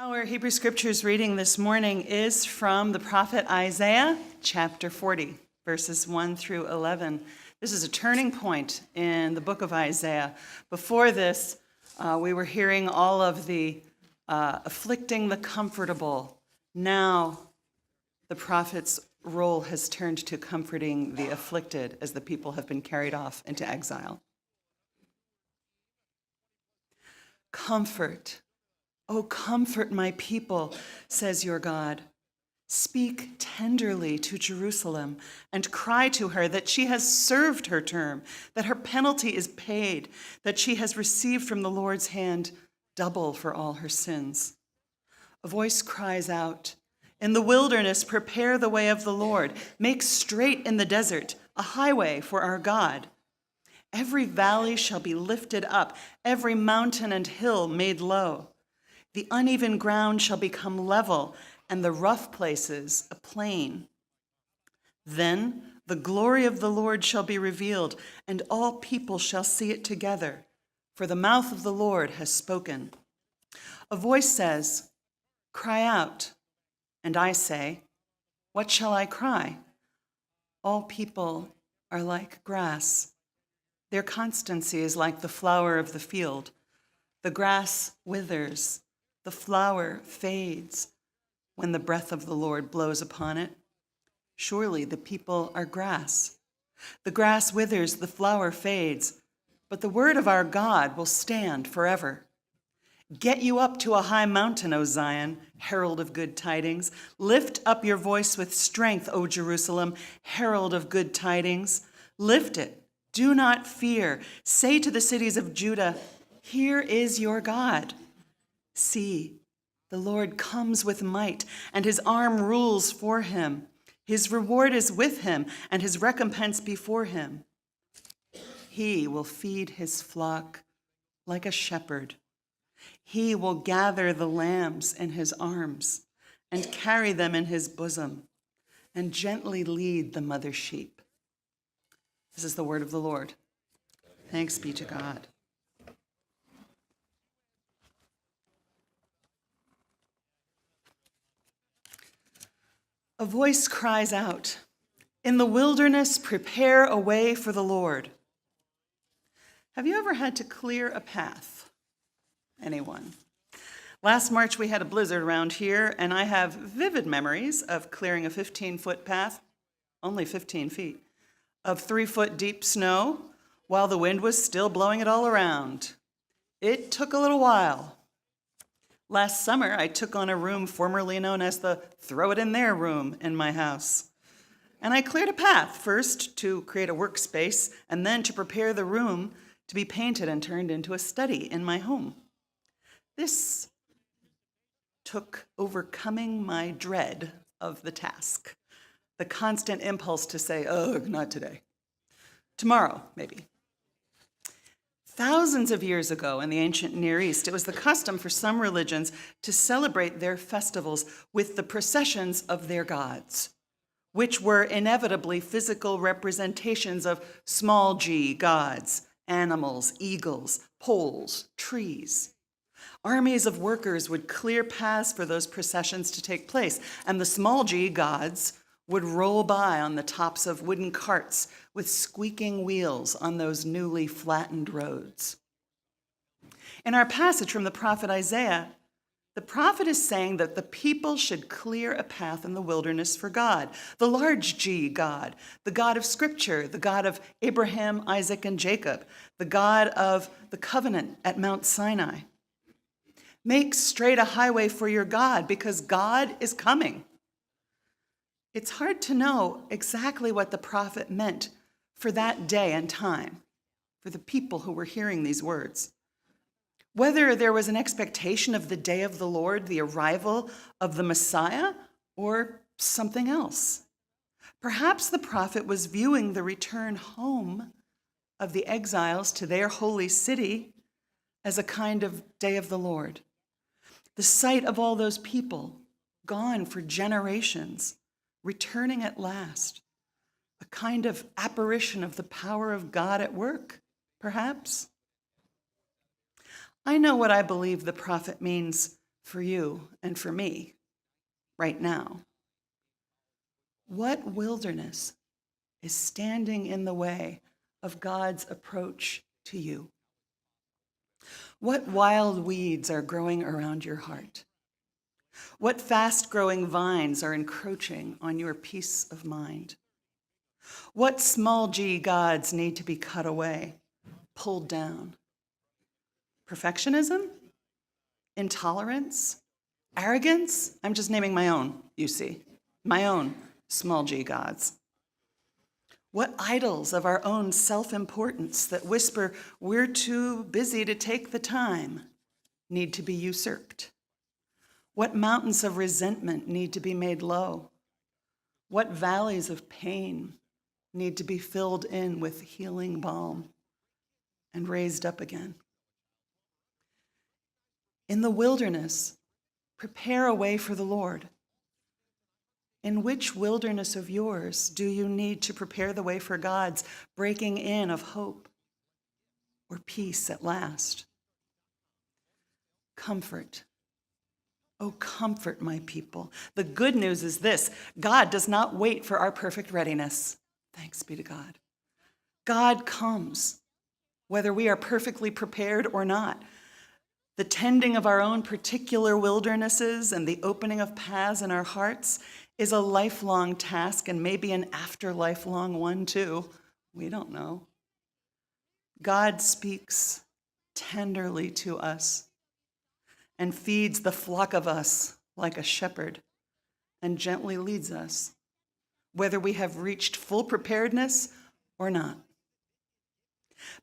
Our Hebrew Scriptures reading this morning is from the prophet Isaiah, chapter 40, verses 1 through 11. This is a turning point in the book of Isaiah. Before this, we were hearing all of the afflicting the comfortable. Now, the prophet's role has turned to comforting the afflicted as the people have been carried off into exile. Comfort. Oh, comfort my people, says your God. Speak tenderly to Jerusalem and cry to her that she has served her term, that her penalty is paid, that she has received from the Lord's hand double for all her sins. A voice cries out, "In the wilderness, prepare the way of the Lord. Make straight in the desert a highway for our God. Every valley shall be lifted up, every mountain and hill made low. The uneven ground shall become level, and the rough places a plain. Then the glory of the Lord shall be revealed, and all people shall see it together, for the mouth of the Lord has spoken." A voice says, "Cry out." And I say, "What shall I cry?" All people are like grass. Their constancy is like the flower of the field. The grass withers, the flower fades when the breath of the Lord blows upon it. Surely the people are grass. The grass withers, the flower fades, but the word of our God will stand forever. Get you up to a high mountain, O Zion, herald of good tidings. Lift up your voice with strength, O Jerusalem, herald of good tidings. Lift it, do not fear. Say to the cities of Judah, "Here is your God." See, the Lord comes with might, and his arm rules for him. His reward is with him, and his recompense before him. He will feed his flock like a shepherd. He will gather the lambs in his arms and carry them in his bosom and gently lead the mother sheep. This is the word of the Lord. Thanks be to God. A voice cries out, "In the wilderness, prepare a way for the Lord." Have you ever had to clear a path? Anyone? Last March, we had a blizzard around here, and I have vivid memories of clearing a 15-foot path, only 15 feet, of 3-foot deep snow while the wind was still blowing it all around. It took a little while. Last summer, I took on a room formerly known as the throw it in there room in my house. And I cleared a path, first to create a workspace, and then to prepare the room to be painted and turned into a study in my home. This took overcoming my dread of the task, the constant impulse to say, "Oh, not today. Tomorrow, maybe." Thousands of years ago in the ancient Near East, it was the custom for some religions to celebrate their festivals with the processions of their gods, which were inevitably physical representations of small g gods, animals, eagles, poles, trees. Armies of workers would clear paths for those processions to take place, and the small g gods would roll by on the tops of wooden carts with squeaking wheels on those newly flattened roads. In our passage from the prophet Isaiah, the prophet is saying that the people should clear a path in the wilderness for God, the large G God, the God of Scripture, the God of Abraham, Isaac, and Jacob, the God of the covenant at Mount Sinai. Make straight a highway for your God, because God is coming. It's hard to know exactly what the prophet meant for that day and time, for the people who were hearing these words. Whether there was an expectation of the day of the Lord, the arrival of the Messiah, or something else. Perhaps the prophet was viewing the return home of the exiles to their holy city as a kind of day of the Lord. The sight of all those people gone for generations, returning at last, a kind of apparition of the power of God at work, perhaps. I know what I believe the prophet means for you and for me right now. What wilderness is standing in the way of God's approach to you? What wild weeds are growing around your heart? What fast-growing vines are encroaching on your peace of mind? What small g gods need to be cut away, pulled down? Perfectionism? Intolerance? Arrogance? I'm just naming my own, you see. My own small g gods. What idols of our own self-importance that whisper we're too busy to take the time need to be usurped? What mountains of resentment need to be made low? What valleys of pain need to be filled in with healing balm and raised up again? In the wilderness, prepare a way for the Lord. In which wilderness of yours do you need to prepare the way for God's breaking in of hope or peace at last? Comfort. Oh, comfort my people. The good news is this: God does not wait for our perfect readiness. Thanks be to God. God comes, whether we are perfectly prepared or not. The tending of our own particular wildernesses and the opening of paths in our hearts is a lifelong task, and maybe an after-lifelong one too. We don't know. God speaks tenderly to us and feeds the flock of us like a shepherd and gently leads us, whether we have reached full preparedness or not.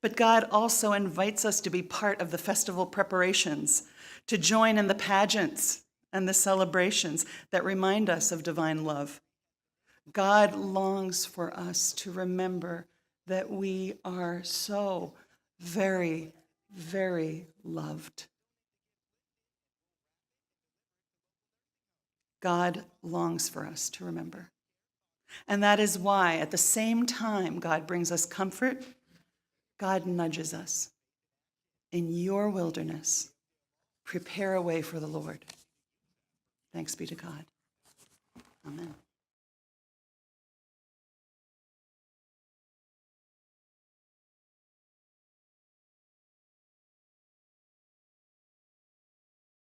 But God also invites us to be part of the festival preparations, to join in the pageants and the celebrations that remind us of divine love. God longs for us to remember that we are so very, very loved. God longs for us to remember. And that is why, at the same time God brings us comfort, God nudges us. In your wilderness, prepare a way for the Lord. Thanks be to God. Amen.